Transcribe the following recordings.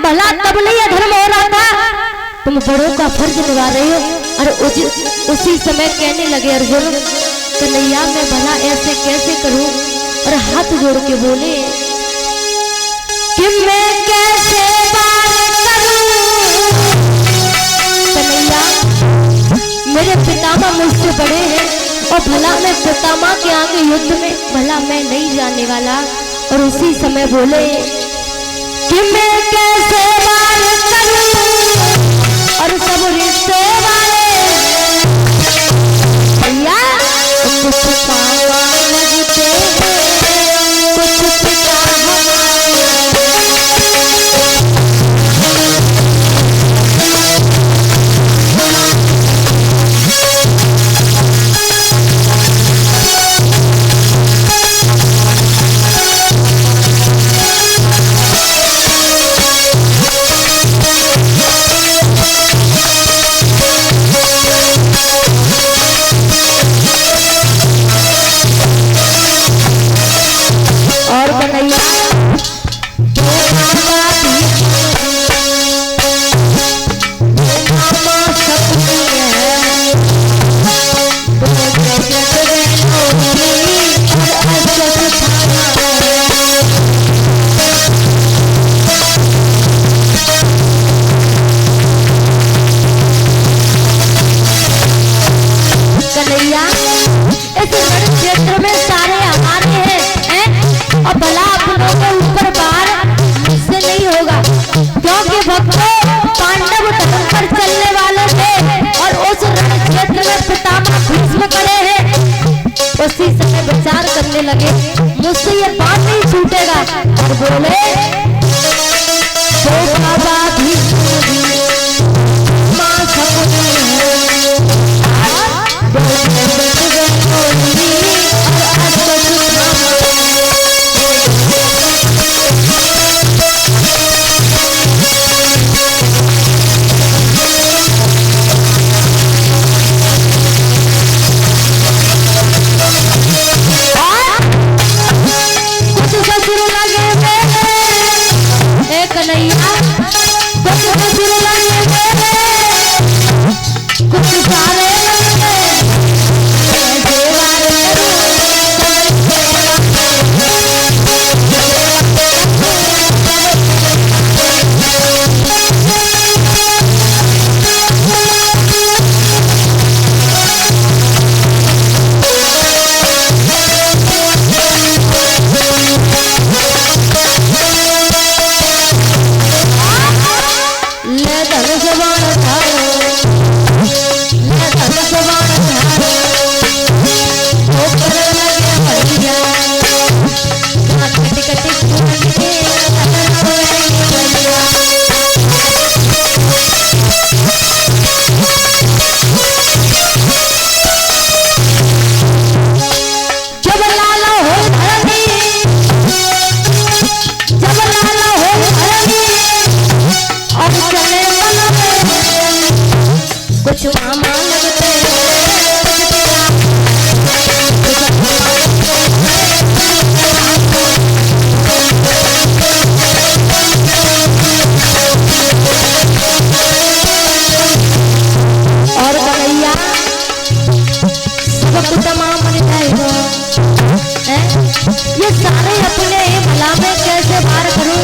भला तब नहीं अधर्म हो रहा था, तुम बड़ों का फर्ज निभा रही हो। और उसी समय कहने लगे अर्जुन, कन्हैया मैं भला ऐसे कैसे करूं? और हाथ जोड़ के बोले कि मैं कैसे पार करूं? कन्हैया मेरे पितामह मुझसे बड़े हैं और भला मैं पितामह के आगे युद्ध में भला मैं नहीं जाने वाला। और उसी समय बोले कि मैं कैसे पार करूं? और सब रिश्ते वाले भैया कुछ पावा लगते हैं, कुछ पिता उसी समय विचार करने लगे मुझसे ये बात नहीं छूटेगा। और बोले तो बाबा भी मां सपने ये सारे अपने भला में कैसे पार करूं?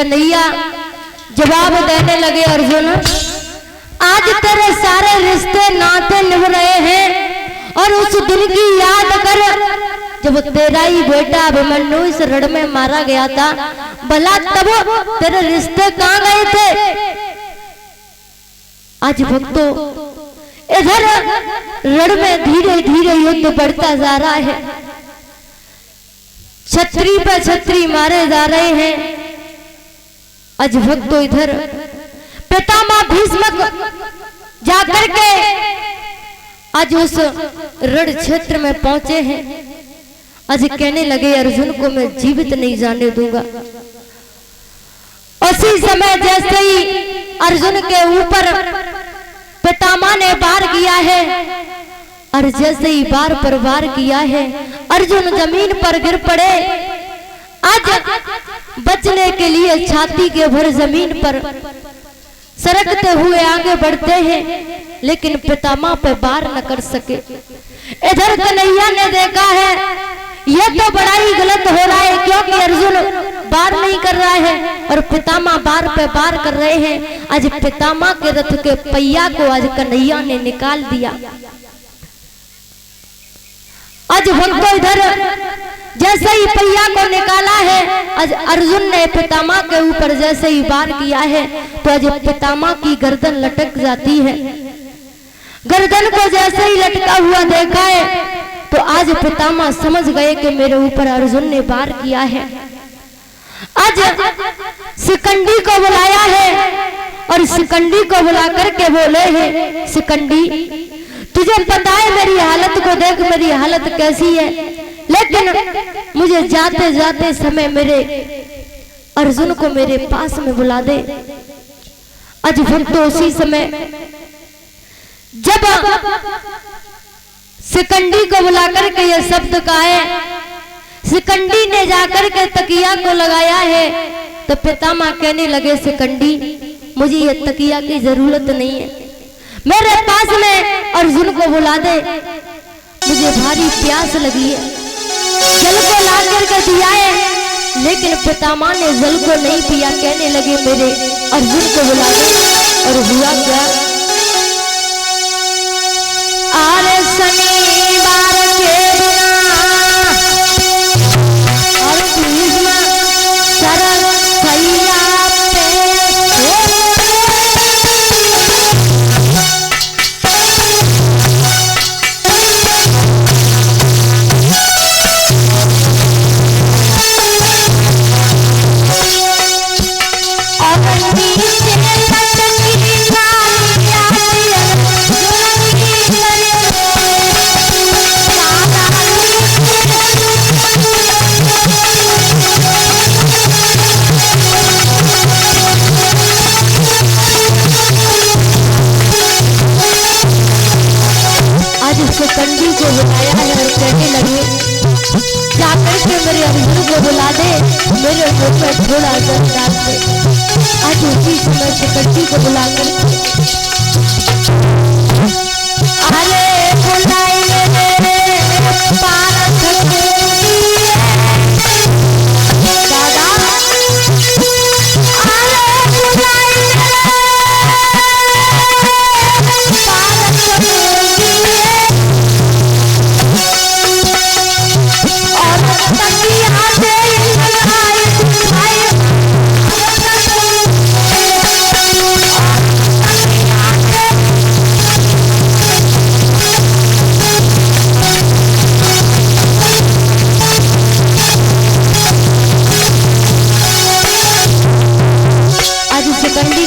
कन्हैया जवाब देने लगे, अर्जुन आज तेरे सारे रिश्ते नाते निभ रहे हैं और उस दिन की याद कर जब तेरा ही बेटा अभिमन्यु इस रण में मारा गया था, भला तब तेरे रिश्ते कहाँ गए थे। आज भक्तों इधर रण में धीरे धीरे युद्ध बढ़ता जा रहा है, छत्री पे छत्री मारे जा रहे हैं। आज भक्तों इधर पितामह भीष्म जाकर के आज उस रण क्षेत्र में पहुंचे हैं। आज कहने लगे अर्जुन को मैं जीवित नहीं जाने दूंगा। उसी समय जैसे ही अर्जुन के ऊपर पितामह ने वार किया है और जैसे ही वार पर वार किया है अर्जुन जमीन पर गिर पड़े। आज बचने के लिए छाती के भर जमीन पर सरकते हुए आगे बढ़ते हैं, लेकिन पितामह पे वार न कर सके। इधर कन्हैया ने देखा है यह तो बड़ा ही गलत हो रहा है, क्योंकि अर्जुन वार नहीं कर रहा है और पितामह वार पे वार कर रहे हैं। आज पितामह के रथ के पहिया को आज कन्हैया ने निकाल दिया। आज भक्तों इधर जैसे ही पहिया को निकाला है, आज अर्जुन ने पितामह के ऊपर जैसे ही वार किया है तो आज पितामह की गर्दन लटक जाती है। गर्दन को जैसे ही लटका हुआ देखा है तो आज पितामह समझ गए कि मेरे ऊपर अर्जुन ने वार किया है। आज शिखंडी को बुलाया है और शिखंडी को बुला करके बोले हैं, शिखंडी तुझे पता है मेरी हालत को देख, मेरी हालत कैसी है, लेकिन मुझे जाते जाते समय मेरे अर्जुन को मेरे पास में बुला दे। आज भक्तों उसी समय जब शिखंडी को बुला करके ये शब्द कहा है, शिखंडी ने जाकर के तकिया को लगाया है तो पितामह कहने लगे शिखंडी मुझे ये तकिया की जरूरत नहीं है, मेरे पास में अर्जुन को बुला दे, मुझे भारी प्यास लगी है। जल को ला करके दिया है लेकिन पितामह ने जल को नहीं पिया, कहने लगे मेरे अर्जुन को बुला दे। और हुआ क्या, आरे शनिवार के और भीष्म सरल सैया शिखंडी को बुलाया है और कहने लगे जाकर के मेरे अर्जुन को बुला दे, मेरे मुंह में थोड़ा जल डाल दे। आज उसी समय शिखंडी को बुला कर अरे बुलाई पारस दादा अरे बुलाई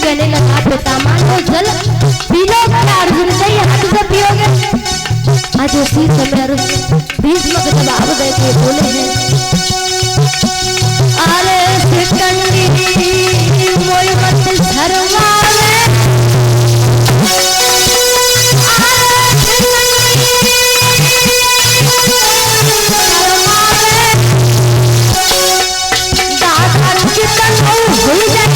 कहने लगा पितामह को जल पी लो, क्या अर्जुन से ही हाथ से पियोगे। आज उसी समय भीष्म को जवाब देके बोले हैं अरे शिखंडी मोय मत शर्मावे, दादा चिकन भूल जाए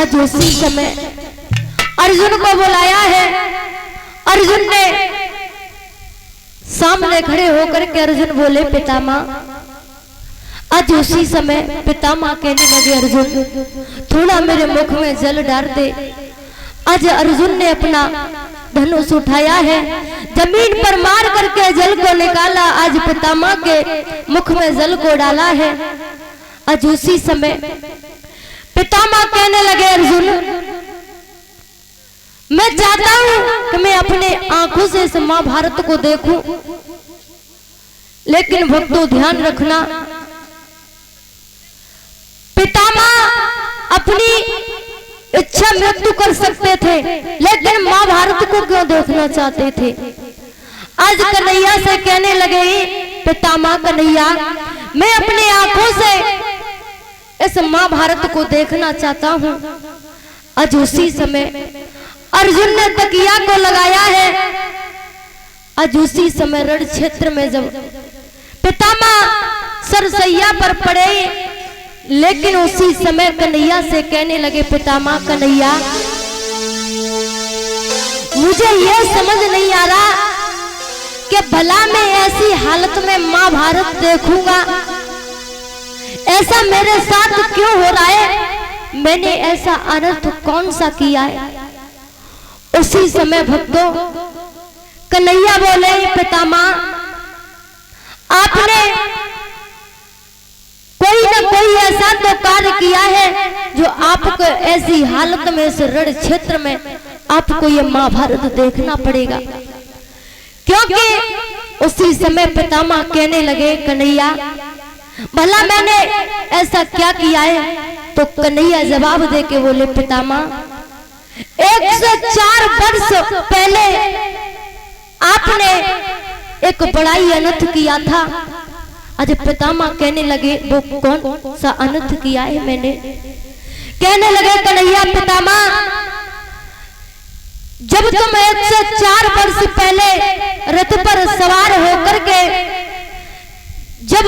आज उसी समय अर्जुन को बुलाया है। अर्जुन ने सामने खड़े होकर के अर्जुन बोले पितामह। आज उसी समय पितामह कहने लगे अर्जुन थोड़ा मेरे मुख में जल डाल दे। आज अर्जुन ने अपना धनुष उठाया है, जमीन पर मार करके जल को निकाला, आज पितामह के मुख में जल को डाला है। आज उसी समय पितामह कहने लगे अर्जुन मैं चाहता हूं कि मैं अपने आंखों से इस महाभारत को देखूं, लेकिन भक्तों ध्यान रखना पितामह अपनी इच्छा मृत्यु कर सकते थे, लेकिन महाभारत को क्यों देखना चाहते थे। आज कन्हैया से कहने लगे पितामह कन्हैया मैं अपनी आंखों से इस महाभारत को देखना चाहता हूं। आज उसी समय अर्जुन ने तकिया को लगाया है। आज उसी समय रण क्षेत्र में जब पितामह सरसैया पर पड़े, लेकिन उसी समय कन्हैया से कहने लगे पितामह कन्हैया मुझे यह समझ नहीं आ रहा कि भला मैं ऐसी हालत में महाभारत देखूंगा, ऐसा मेरे साथ क्यों हो रहा है, मैंने ऐसा अनर्थ कौन सा किया है। उसी समय भक्तों कन्हैया बोले पितामह आपने कोई ना कोई ऐसा तो कार्य किया है जो आपको ऐसी हालत में इस रण क्षेत्र में आपको ये महाभारत देखना पड़ेगा। क्योंकि उसी समय पितामह कहने लगे कन्हैया भला मैंने ऐसा क्या किया है। तो कन्हैया जवाब दे के बोले पितामह 104 वर्ष पहले आपने एक बड़ा ही अनर्थ किया था। आज पितामह कहने लगे वो कौन सा अनर्थ किया है मैंने। कहने लगे कन्हैया पितामह जब तुम 104 वर्ष पहले रथ पर सवार होकर के जब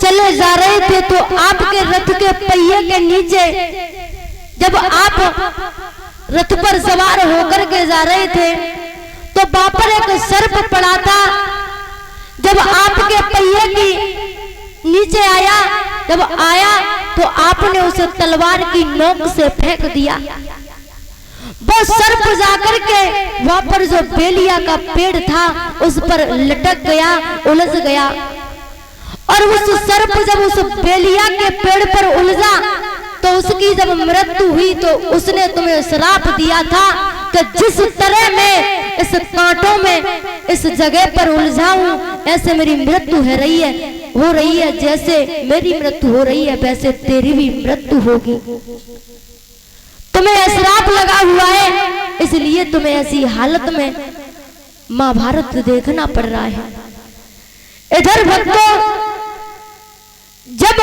चले जा रहे थे, तो आपके रथ के पहिए के नीचे जब आप रथ पर सवार होकर के जा रहे थे तो वहां पर एक सर्प पड़ा था। जब आपके पहिए की नीचे आया, जब आया तो आपने उसे तलवार की नोक से फेंक दिया। वो सर्प जाकर के वहां पर जो बेलिया का पेड़ था उस पर लटक गया, उलझ गया। और उस सर्प जब उस बेलिया के पेड़ पर उलझा तो उसकी जब मृत्यु हुई तो उसने तुम्हें श्राप दिया था कि जिस तरह मैं इस कांटों में इस जगह पर उलझा हूं, ऐसे मेरी मृत्यु हो रही है, जैसे मेरी मृत्यु हो रही है वैसे तेरी भी मृत्यु होगी। तुम्हें श्राप लगा हुआ है, इसलिए तुम्हें ऐसी हालत में महाभारत देखना पड़ रहा है। इधर भक्तों जब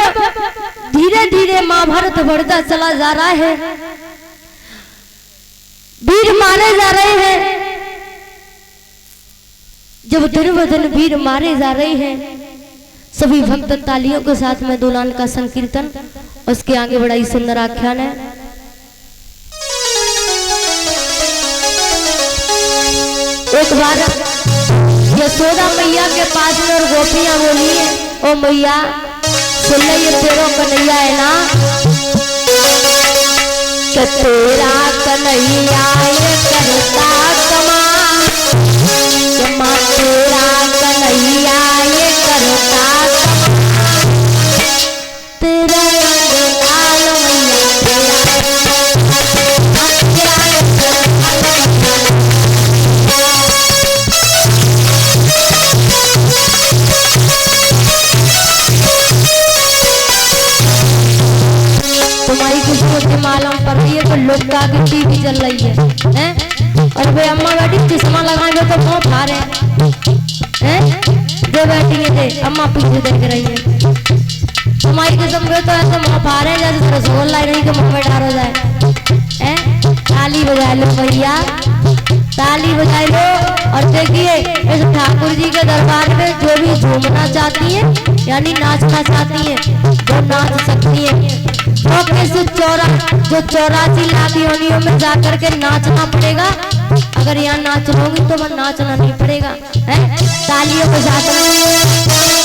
धीरे धीरे महाभारत बढ़ता चला जा रहा है, वीर मारे जा रहे हैं, जब दिन ब दिन वीर मारे जा रहे हैं, सभी भक्त तालियों के साथ में दुलान का संकीर्तन, उसके आगे बड़ा ही सुंदर आख्यान है। एक बार यशोदा मैया के पास में और गोपियां बोली है ओ मैया सुन ले ये तेरा कन्हैया है ना, कि तेरा कन्हैया ये करता कमाल, कि माँ तेरा कन्हैया ये करता कमाल, तेरा लाल तुम्हारी किस्मत के मालूम पड़ रही है तो लोग का टीवी चल रही है और वे अम्मा बैठी चश्मा लगाएंगे तो मुंह फाड़ हैं दे बैठी है दे अम्मा पीछे देख रही है। तुम्हारी किस्म के तो ऐसे मुंह फाड़ है जैसे रसगुल्ला नहीं के मुंह में डाल हो जाए। ताली बजा लो भैया, ताली बजा लो और देखिए इस ठाकुर जी के दरबार में जो भी झूमना चाहती है यानी नाचना चाहती है वो नाच सकती है। तो जो 84 लाख योनियों में जाकर के नाचना पड़ेगा। अगर यहाँ नाच लोगी तो वह नाचना नहीं पड़ेगा। तालियों के साथ